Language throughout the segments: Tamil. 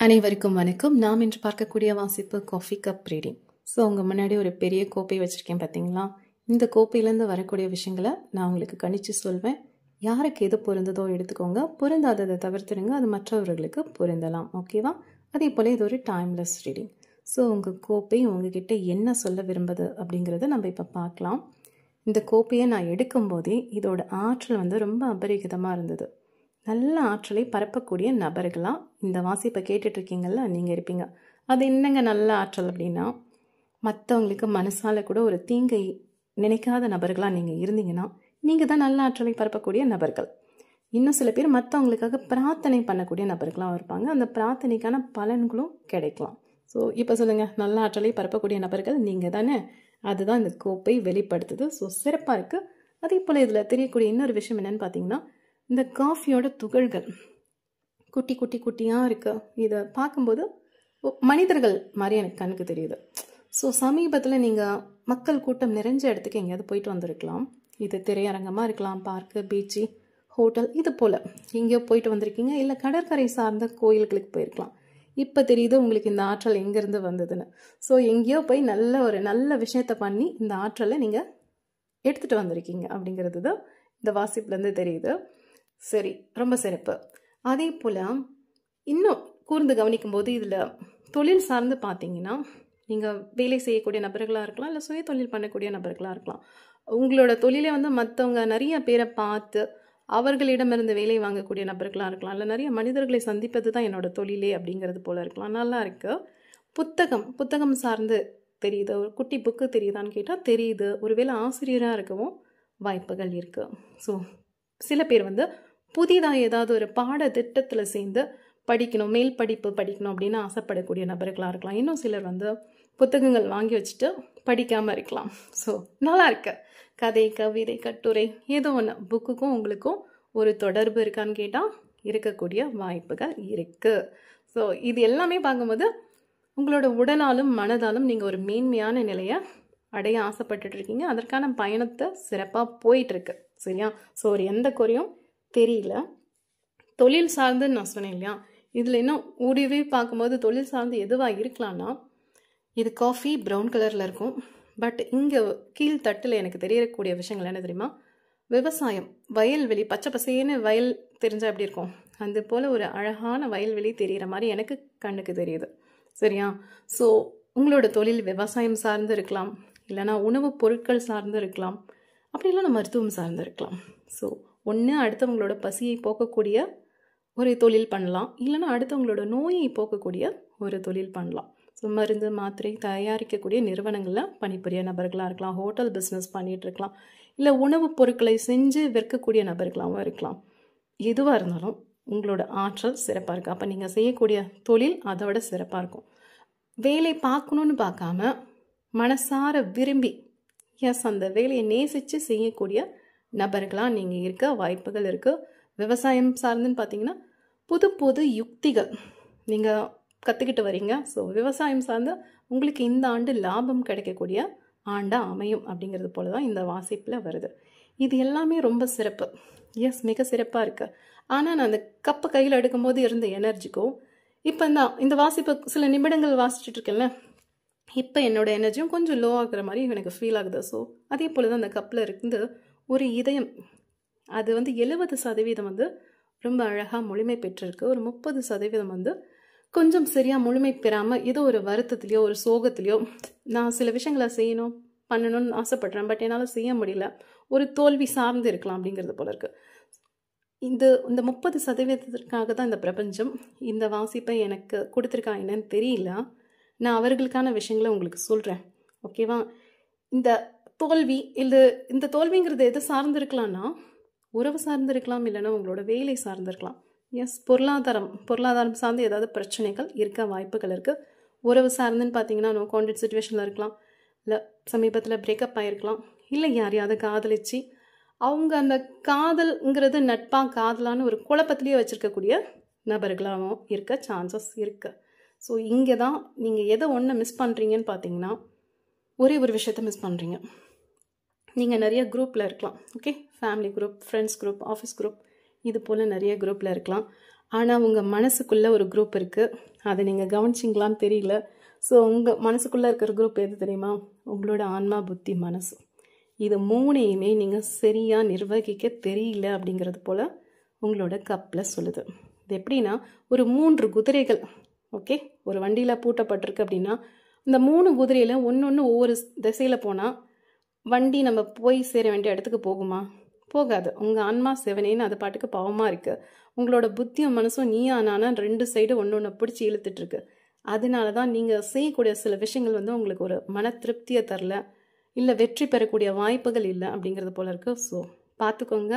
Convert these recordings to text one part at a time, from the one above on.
அனைவருக்கும் வணக்கம். நாம் இன்று பார்க்கக்கூடிய வாசிப்பு காஃபி கப் ரீடிங். ஸோ உங்கள் முன்னாடி ஒரு பெரிய கோப்பை வச்சுருக்கேன் பார்த்தீங்களா? இந்த கோப்பையிலேருந்து வரக்கூடிய விஷயங்களை நான் உங்களுக்கு கணிச்சு சொல்வேன். யாருக்கு எது பொருந்ததோ எடுத்துக்கோங்க, பொருந்தாததை தவிர்த்துடுங்க, அது மற்றவர்களுக்கு பொருந்தலாம். ஓகேவா? அதே போல் இது ஒரு டைம்லெஸ் ரீடிங். ஸோ உங்கள் கோப்பை உங்ககிட்ட என்ன சொல்ல விரும்புது அப்படிங்கிறத நம்ம இப்போ பார்க்கலாம். இந்த கோப்பையை நான் எடுக்கும்போதே இதோட ஆற்றல் ரொம்ப அபரிகிதமாக இருந்தது. நல்ல ஆற்றலை பரப்பக்கூடிய நபர்களாக இந்த வாசிப்பை கேட்டுட்ருக்கீங்கள்ல நீங்கள் இருப்பீங்க. அது என்னங்க நல்ல ஆற்றல் அப்படின்னா, மற்றவங்களுக்கு மனசால் கூட ஒரு தீங்கை நினைக்காத நபர்களாக நீங்கள் இருந்தீங்கன்னா நீங்கள் தான் நல்ல ஆற்றலை பரப்பக்கூடிய நபர்கள். இன்னும் சில பேர் மற்றவங்களுக்காக பிரார்த்தனை பண்ணக்கூடிய நபர்களாக இருப்பாங்க. அந்த பிரார்த்தனைக்கான பலன்களும் கிடைக்கலாம். ஸோ இப்போ சொல்லுங்கள், நல்ல ஆற்றலை பரப்பக்கூடிய நபர்கள் நீங்கள் தானே? அதுதான் இந்த கோப்பை வெளிப்படுத்துது. ஸோ சிறப்பாக இருக்குது. அதே போல் இதில் தெரியக்கூடிய இன்னொரு விஷயம் என்னென்னு பார்த்தீங்கன்னா, இந்த காஃபியோட துகள்கள் குட்டி குட்டி குட்டியாக இருக்குது. இதை பார்க்கும்போது மனிதர்கள் மாதிரி எனக்கு கண்ணுக்கு தெரியுது. ஸோ சமீபத்தில் நீங்கள் மக்கள் கூட்டம் நிறைஞ்ச இடத்துக்கு எங்கேயாவது போயிட்டு வந்திருக்கலாம். இது திரையரங்கமாக இருக்கலாம், பார்க்கு, பீச்சு, ஹோட்டல், இது போல் எங்கேயோ போயிட்டு வந்திருக்கீங்க. இல்லை கடற்கரை சார்ந்த கோயில்களுக்கு போயிருக்கலாம். இப்போ தெரியுது உங்களுக்கு இந்த ஆற்றல் எங்கேருந்து வந்ததுன்னு. ஸோ எங்கேயோ போய் நல்ல விஷயத்தை பண்ணி இந்த ஆற்றலை நீங்கள் எடுத்துகிட்டு வந்திருக்கீங்க அப்படிங்கிறது தான் இந்த வாசிப்புலேருந்து தெரியுது. சரி, ரொம்ப சிறப்பு. அதே போல் இன்னும் கூர்ந்து கவனிக்கும் போது இதில் தொழில் சார்ந்து பார்த்தீங்கன்னா, நீங்கள் வேலை செய்யக்கூடிய நபர்களாக இருக்கலாம், இல்லை சுய தொழில் பண்ணக்கூடிய நபர்களாக இருக்கலாம். உங்களோட தொழிலே மற்றவங்க நிறைய பேரை பார்த்து அவர்களிடமிருந்து வேலை வாங்கக்கூடிய நபர்களாக இருக்கலாம், இல்லை நிறைய மனிதர்களை சந்திப்பது தான் என்னோட தொழிலே அப்படிங்கிறது போல் இருக்கலாம். நல்லா இருக்குது. புத்தகம் சார்ந்து தெரியுது. ஒரு குட்டி புக்கு தெரியுதான்னு கேட்டால் தெரியுது. ஒருவேளை ஆசிரியராக இருக்கவும் வாய்ப்புகள் இருக்குது. ஸோ சில பேர் புதிதாக ஏதாவது ஒரு பாடத்திட்டத்தில் சேர்ந்து படிக்கணும், மேல் படிப்பு படிக்கணும் அப்படின்னு ஆசைப்படக்கூடிய நபர்களாக இருக்கலாம். இன்னும் சிலர் புத்தகங்கள் வாங்கி வச்சுட்டு படிக்காமல் இருக்கலாம். ஸோ நல்லா இருக்கு. கதை, கவிதை, கட்டுரை, ஏதோ ஒன்று புக்குக்கும் உங்களுக்கும் ஒரு தொடர்பு இருக்கான்னு கேட்டால் இருக்கக்கூடிய வாய்ப்புகள் இருக்குது. ஸோ இது எல்லாமே பார்க்கும்போது உங்களோட உடலாலும் மனதாலும் நீங்கள் ஒரு மேன்மையான நிலையை அடைய ஆசைப்பட்டுட்டு இருக்கீங்க. அதற்கான பயணத்தை சிறப்பாக போயிட்டுருக்கு. சரியா? ஸோ ஒரு எந்த குறையும் தெரியல. தொழில் சார்ந்துன்னு நான் சொன்னேன் இல்லையா? இதில் இன்னும் ஊடிவே பார்க்கும்போது தொழில் சார்ந்து எதுவாக இருக்கலாம்னா, இது காஃபி ப்ரௌன் கலரில் இருக்கும். பட் இங்கே கீழ்த்தட்டில் எனக்கு தெரியக்கூடிய விஷயங்கள் என்ன தெரியுமா? விவசாயம், வயல்வெளி, பச்சை பசேன்னு வயல் தெரிஞ்சால் எப்படி இருக்கும், அது போல் ஒரு அழகான வயல்வெளி தெரிகிற மாதிரி எனக்கு கண்ணுக்கு தெரியுது. சரியா? ஸோ உங்களோட தொழில் விவசாயம் சார்ந்து இருக்கலாம், இல்லைனா உணவுப் பொருட்கள் சார்ந்து இருக்கலாம், அப்படி இல்லைனா மருத்துவம் சார்ந்து இருக்கலாம். ஸோ ஒன்று அடுத்தவங்களோட பசியை போக்கக்கூடிய ஒரு தொழில் பண்ணலாம், இல்லைனா அடுத்தவங்களோட நோயை போக்கக்கூடிய ஒரு தொழில் பண்ணலாம். ஸோ மருந்து மாத்திரை தயாரிக்கக்கூடிய நிறுவனங்களில் பணிபுரிய நபர்களாக இருக்கலாம், ஹோட்டல் பிஸ்னஸ் பண்ணிகிட்டு இருக்கலாம், இல்லை உணவுப் பொருட்களை செஞ்சு விற்கக்கூடிய நபர்களாகவும் இருக்கலாம். எதுவாக இருந்தாலும் உங்களோட ஆற்றல் சிறப்பாக இருக்குது. அப்போ நீங்கள் செய்யக்கூடிய தொழில் அதை விட சிறப்பாக இருக்கும். வேலை பார்க்கணுன்னு பார்க்காம மனசார விரும்பி அந்த வேலையை நேசித்து செய்யக்கூடிய நபர்களாக நீங்கள் இருக்க வாய்ப்புகள் இருக்குது. விவசாயம் சார்ந்துன்னு பார்த்தீங்கன்னா புது யுக்திகள் நீங்கள் கற்றுக்கிட்டு வரீங்க. ஸோ விவசாயம் சார்ந்து உங்களுக்கு இந்த ஆண்டு லாபம் கிடைக்கக்கூடிய ஆண்டாக அமையும் அப்படிங்கிறது போல தான் இந்த வாசிப்பில் வருது. இது எல்லாமே ரொம்ப சிறப்பு. மிக சிறப்பாக இருக்குது. ஆனால் நான் அந்த கப்பை கையில் எடுக்கும்போது இருந்த எனர்ஜிக்கும் இப்போ இந்த வாசிப்பை சில நிமிடங்கள் வாசிச்சுட்டு இருக்கேன்ல, இப்போ என்னோட எனர்ஜியும் கொஞ்சம் லோ ஆகுற மாதிரி எனக்கு ஃபீல் ஆகுது. ஸோ அதே போல் தான் அந்த கப்பில் இருந்து ஒரு இதயம், அது 70% ரொம்ப அழகாக முழுமை பெற்றிருக்கு. ஒரு 30% கொஞ்சம் சரியாக முழுமை பெறாமல் ஏதோ ஒரு வருத்தத்துலேயோ ஒரு சோகத்துலேயோ, நான் சில விஷயங்களை செய்யணும் பண்ணணும்னு ஆசைப்படுறேன், பட் என்னால் செய்ய முடியல, ஒரு தோல்வி சார்ந்து இருக்கலாம் அப்படிங்கிறது போல இருக்குது. இந்த 30%க்காக தான் இந்த பிரபஞ்சம் இந்த வாசிப்பை எனக்கு கொடுத்துருக்கா என்னன்னு தெரியல. நான் அவர்களுக்கான விஷயங்களை உங்களுக்கு சொல்கிறேன். ஓகேவா? இந்த தோல்வி, இந்த தோல்விங்கிறது எது சார்ந்திருக்கலாம்னா, உறவு சார்ந்திருக்கலாம், இல்லைன்னா உங்களோட வேலை சார்ந்திருக்கலாம். பொருளாதாரம் சார்ந்து ஏதாவது பிரச்சனைகள் இருக்க வாய்ப்புகள் இருக்குது. உறவு சார்ந்துன்னு பார்த்தீங்கன்னா நோ கான்டாக்ட் சுச்சுவேஷனில் இருக்கலாம், இல்லை சமீபத்தில் பிரேக்கப் ஆகிருக்கலாம், இல்லை யாரையாவது காதலிச்சு அவங்க அந்த காதல்ங்கிறது நட்பாக காதலான்னு ஒரு குழப்பத்திலேயே வச்சுருக்கக்கூடிய நபர்களாகவும் இருக்க சான்சஸ் இருக்குது. ஸோ இங்கே தான் நீங்கள் எதை ஒன்று மிஸ் பண்ணுறீங்கன்னு பார்த்தீங்கன்னா, ஒரே ஒரு விஷயத்த மிஸ் பண்ணுறீங்க. நீங்கள் நிறைய குரூப்பில் இருக்கலாம். Okay, family group, friends group, office group, இது போல் நிறைய குரூப்பில் இருக்கலாம். ஆனால் உங்கள் மனசுக்குள்ளே ஒரு குரூப் இருக்குது. அதை நீங்கள் கவனிச்சிங்களான்னு தெரியல. ஸோ உங்கள் மனசுக்குள்ளே இருக்கிற குரூப் எது தெரியுமா? உங்களோட ஆன்மா, புத்தி, மனசு. இது மூணையுமே நீங்கள் சரியாக நிர்வகிக்க தெரியல அப்படிங்கிறது போல் உங்களோட கப்பில் சொல்லுது. இது எப்படின்னா, ஒரு 3 குதிரைகள், ஓகே, ஒரு வண்டியில் பூட்டப்பட்டிருக்கு அப்படின்னா இந்த 3 குதிரையில் ஒன்று ஒவ்வொரு திசையில் போனால் வண்டி நம்ம போய் சேர வேண்டிய இடத்துக்கு போகுமா? போகாது. உங்கள் ஆன்மா செவனேன்னு அது பாட்டுக்கு பாவமாக இருக்குது. உங்களோட புத்தியும் மனசும் நீயா நானா 2 சைடு ஒன்று பிடிச்சி இழுத்துட்ருக்கு. அதனால தான் நீங்கள் செய்யக்கூடிய சில விஷயங்கள் வந்து உங்களுக்கு ஒரு மன திருப்தியை தரல, இல்லை வெற்றி பெறக்கூடிய வாய்ப்புகள் இல்லை அப்படிங்கிறது போல இருக்குது. ஸோ பார்த்துக்கோங்க.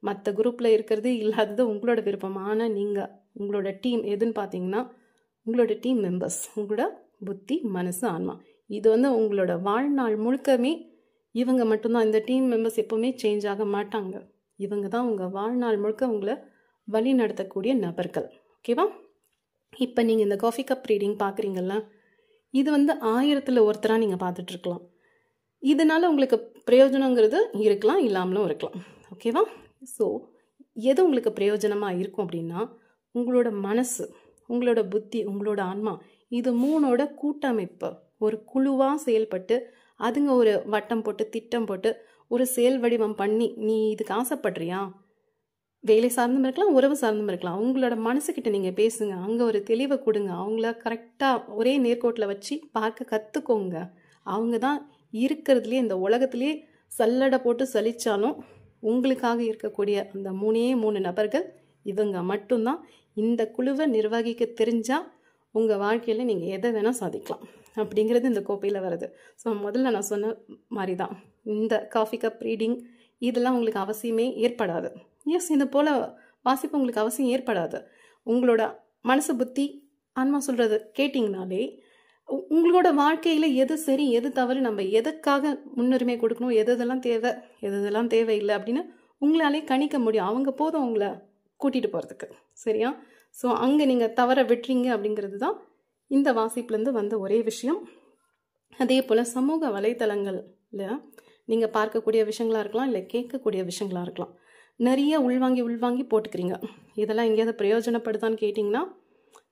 மற்ற குரூப்பில் இருக்கிறது இல்லாதது உங்களோட விருப்பம். ஆனால் நீங்கள் உங்களோட டீம் எதுன்னு பார்த்தீங்கன்னா உங்களோட டீம் மெம்பர்ஸ், உங்களோட புத்தி, மனசு, ஆன்மா. இது வந்து உங்களோட வாழ்நாள் முழுக்கமே இவங்க மட்டும்தான். இந்த டீம் மெம்பர்ஸ் எப்போவுமே சேஞ்ச் ஆக மாட்டாங்க. இவங்க தான் உங்கள் வாழ்நாள் முழுக்க உங்களை வழி நடத்தக்கூடிய நபர்கள். ஓகேவா? இப்போ நீங்கள் இந்த காஃபி கப் ரீடிங் பார்க்குறீங்களா, இது வந்து 1000ல் ஒருத்தராக நீங்கள் பார்த்துட்ருக்கலாம். இதனால் உங்களுக்கு பிரயோஜனங்கிறது இருக்கலாம், இல்லாமலும் இருக்கலாம். ஓகேவா? ஸோ எது உங்களுக்கு பிரயோஜனமாக இருக்கும் அப்படின்னா, உங்களோட மனசு, உங்களோட புத்தி, உங்களோட ஆன்மா, இது 3ஓட கூட்டமைப்பு ஒரு குழுவாக செயல்பட்டு அதுங்க ஒரு வட்டம் போட்டு திட்டம் போட்டு ஒரு செயல் வடிவம் பண்ணி, நீ இதுக்கு ஆசைப்படுறியா, வேலை சார்ந்தும் இருக்கலாம், உறவு சார்ந்தும் இருக்கலாம், உங்களோட மனசுக்கிட்ட நீங்கள் பேசுங்க, அங்கே ஒரு தெளிவை கொடுங்க, அவங்கள கரெக்டாக ஒரே நேர்கோட்டில் வச்சு பார்க்க கற்றுக்கோங்க. அவங்க தான் இருக்கிறதுலே, இந்த உலகத்திலே சல்லடை போட்டு சலிச்சாலும் உங்களுக்காக இருக்கக்கூடிய அந்த 3 நபர்கள் இவங்க மட்டும்தான். இந்த குழுவை நிர்வகிக்க தெரிஞ்சால் உங்கள் வாழ்க்கையில் நீங்கள் எதை வேணால் சாதிக்கலாம் அப்படிங்கிறது இந்த கோப்பையில் வருது. ஸோ முதல்ல நான் சொன்ன மாதிரி தான் இந்த காஃபி கப் ரீடிங் இதெல்லாம் உங்களுக்கு அவசியமே ஏற்படாது. எஸ், இது போல் வாசிப்பு உங்களுக்கு அவசியம் ஏற்படாது. உங்களோட மனசு, புத்தி, ஆன்மா சொல்கிறது கேட்டிங்கனாலே உங்களோட வாழ்க்கையில் எது சரி எது தவறு, நம்ம எதுக்காக முன்னுரிமை கொடுக்கணும், எதெல்லாம் தேவை எதெல்லாம் தேவையில்லை அப்படின்னு உங்களாலே கணிக்க முடியும். அவங்க போதும் உங்களை கூட்டிகிட்டு போகிறதுக்கு. சரியா? ஸோ அங்கே நீங்கள் தவற விட்டுறீங்க அப்படிங்கிறது தான் இந்த வாசிப்புலேருந்து வந்த ஒரே விஷயம். அதே போல் சமூக வலைத்தளங்களில் நீங்கள் பார்க்கக்கூடிய விஷயங்களாக இருக்கலாம், இல்லை கேட்கக்கூடிய விஷயங்களாக இருக்கலாம், நிறைய உள்வாங்கி போட்டுக்கிறீங்க. இதெல்லாம் எங்கேயாவது பிரயோஜனப்படுதான்னு கேட்டிங்கன்னா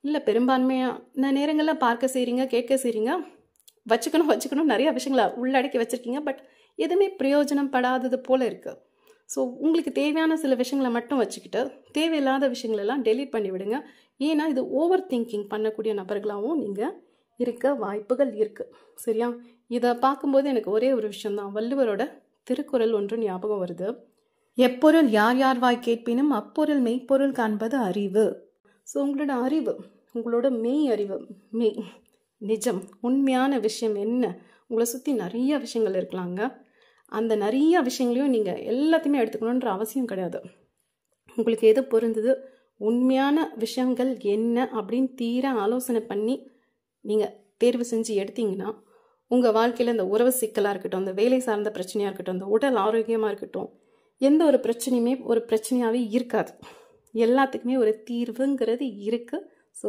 இல்லை. பெரும்பான்மையான நேரங்களில் பார்க்க செய்கிறீங்க, கேட்க செய்கிறீங்க, வச்சுக்கணும் நிறைய விஷயங்களை உள்ளடக்கி வச்சுருக்கீங்க. பட் எதுவுமே பிரயோஜனப்படாதது போல் இருக்குது. ஸோ உங்களுக்கு தேவையான சில விஷயங்களை மட்டும் வச்சுக்கிட்டு தேவையில்லாத விஷயங்களெல்லாம் டெலீட் பண்ணி விடுங்க. ஏன்னா இது ஓவர் திங்கிங் பண்ணக்கூடிய நபர்களாகவும் நீங்கள் இருக்க வாய்ப்புகள் இருக்குது. சரியா? இதை பார்க்கும்போது எனக்கு ஒரே ஒரு விஷயம்தான், வள்ளுவரோட திருக்குறள் ஒன்று ஞாபகம் வருது. எப்பொருள் யார் யார் வாய் கேட்பினும் அப்பொருள் மெய்ப்பொருள் காண்பது அறிவு. ஸோ உங்களோட அறிவு, உங்களோட மெய் அறிவு, நிஜம், உண்மையான விஷயம் என்ன, உங்களை சுற்றி நிறைய விஷயங்கள் இருக்கலாங்க. அந்த நிறைய விஷயங்களையும் நீங்கள் எல்லாத்தையுமே எடுத்துக்கணுன்ற அவசியம் கிடையாது. உங்களுக்கு எது பொருந்தது, உண்மையான விஷயங்கள் என்ன அப்படின்னு தீர ஆலோசனை பண்ணி நீங்கள் தேர்வு செஞ்சு எடுத்தீங்கன்னா உங்கள் வாழ்க்கையில் இந்த உறவு சிக்கலாக இருக்கட்டும், இந்த வேலை சார்ந்த பிரச்சனையாக இருக்கட்டும், இந்த உடல் ஆரோக்கியமாக இருக்கட்டும், எந்த ஒரு பிரச்சனையுமே ஒரு பிரச்சனையாகவே இருக்காது. எல்லாத்துக்குமே ஒரு தீர்வுங்கிறது இருக்குது. ஸோ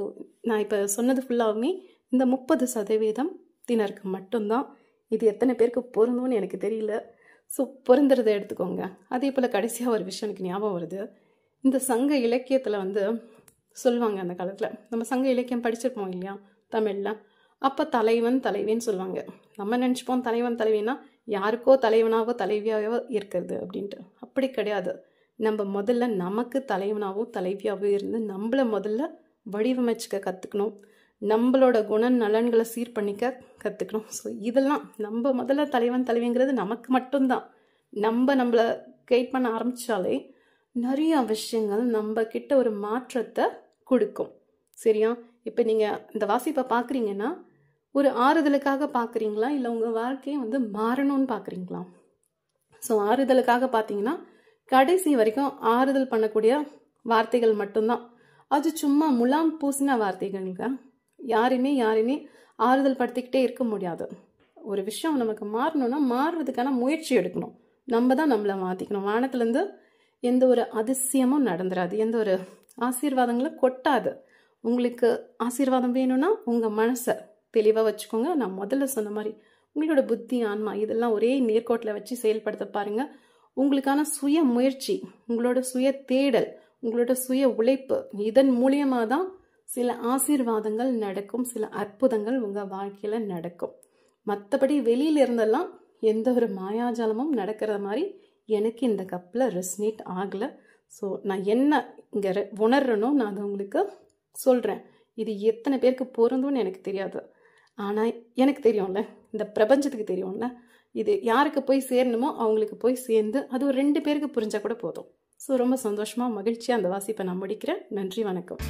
நான் இப்போ சொன்னது ஃபுல்லாகவுமே இந்த 30% மட்டும்தான். இது எத்தனை பேருக்கு பொருந்தும்னு எனக்கு தெரியல. ஸோ பொருந்துறதை எடுத்துக்கோங்க. அதே போல் கடைசியாக ஒரு விஷயம் எனக்கு ஞாபகம் வருது. இந்த சங்க இலக்கியத்தில் வந்து சொல்லுவாங்க, அந்த காலத்தில் நம்ம சங்க இலக்கியம் படிச்சிருப்போம் இல்லையா தமிழில். அப்போ தலைவன் தலைவின்னு சொல்லுவாங்க. நம்ம நினச்சிப்போம் தலைவன் தலைவின்னா யாருக்கோ தலைவனாவோ தலைவியாவோ இருக்கிறது அப்படின்ட்டு. அப்படி கிடையாது. நம்ம முதல்ல நமக்கு தலைவனாவோ தலைவியாவோ இருந்து நம்மளை முதல்ல வடிவமைச்சுக்க கற்றுக்கணும். நம்மளோட குண நலன்களை சீர் பண்ணிக்க கற்றுக்கணும். ஸோ இதெல்லாம் நம்ம முதல்ல தலைவன் தலைவிங்கிறது நமக்கு மட்டும்தான். நம்மளை கைட் பண்ண ஆரம்பித்தாலே நிறைய விஷயங்கள் நம்ம கிட்ட ஒரு மாற்றத்தை கொடுக்கும். சரியா? இப்போ நீங்கள் இந்த வாசிப்பை பார்க்குறீங்கன்னா ஒரு ஆறுதலுக்காக பார்க்குறீங்களா, இல்லை உங்கள் வாழ்க்கையை வந்து மாறணும்னு பார்க்குறீங்களா? ஸோ ஆறுதலுக்காக பார்த்தீங்கன்னா கடைசி வரைக்கும் ஆறுதல் பண்ணக்கூடிய வார்த்தைகள் மட்டும்தான். அது சும்மா முலாம் பூசின வார்த்தைகளுங்க. யாருமே ஆறுதல் படுத்திக்கிட்டே இருக்க முடியாது. ஒரு விஷயம் நமக்கு மாறணும்னா மாறுறதுக்கான முயற்சி எடுக்கணும். நம்ம தான் நம்மளை மாற்றிக்கணும். வானத்துலேருந்து எந்த ஒரு அதிசயமும் நடந்துடாது, எந்த ஒரு ஆசீர்வாதங்களும் கொட்டாது. உங்களுக்கு ஆசீர்வாதம் வேணும்னா உங்கள் மனசை தெளிவாக வச்சுக்கோங்க. நான் முதல்ல சொன்ன மாதிரி உங்களோட புத்தி, ஆன்மா இதெல்லாம் ஒரே நேர்கோட்டில் வச்சு செயல்படுத்த பாருங்கள். உங்களுக்கான சுய முயற்சி, உங்களோட சுய தேடல், உங்களோட சுய உழைப்பு, இதன் மூலியமாக தான் சில ஆசீர்வாதங்கள் நடக்கும், சில அற்புதங்கள் உங்கள் வாழ்க்கையில் நடக்கும். மற்றபடி வெளியில இருந்தெல்லாம் எந்த ஒரு மாயாஜாலமும் நடக்கிற மாதிரி எனக்கு இந்த கப்பில் ரெஸ்னேட் ஆகலை. ஸோ நான் என்ன இங்கே உணர்றேனோ நான் அதை உங்களுக்கு சொல்கிறேன். இது எத்தனை பேருக்கு பொருந்தும்னு எனக்கு தெரியாது, ஆனால் எனக்கு தெரியும்ல, இந்த பிரபஞ்சத்துக்கு தெரியும்ல, இது யாருக்கு போய் சேரணுமோ அவங்களுக்கு போய் சேர்ந்து அது ஒரு 2 பேருக்கு புரிஞ்சால் கூட போதும். ஸோ ரொம்ப சந்தோஷமாக மகிழ்ச்சியாக அந்த வாசிப்பை நான் முடிக்கிறேன். நன்றி, வணக்கம்.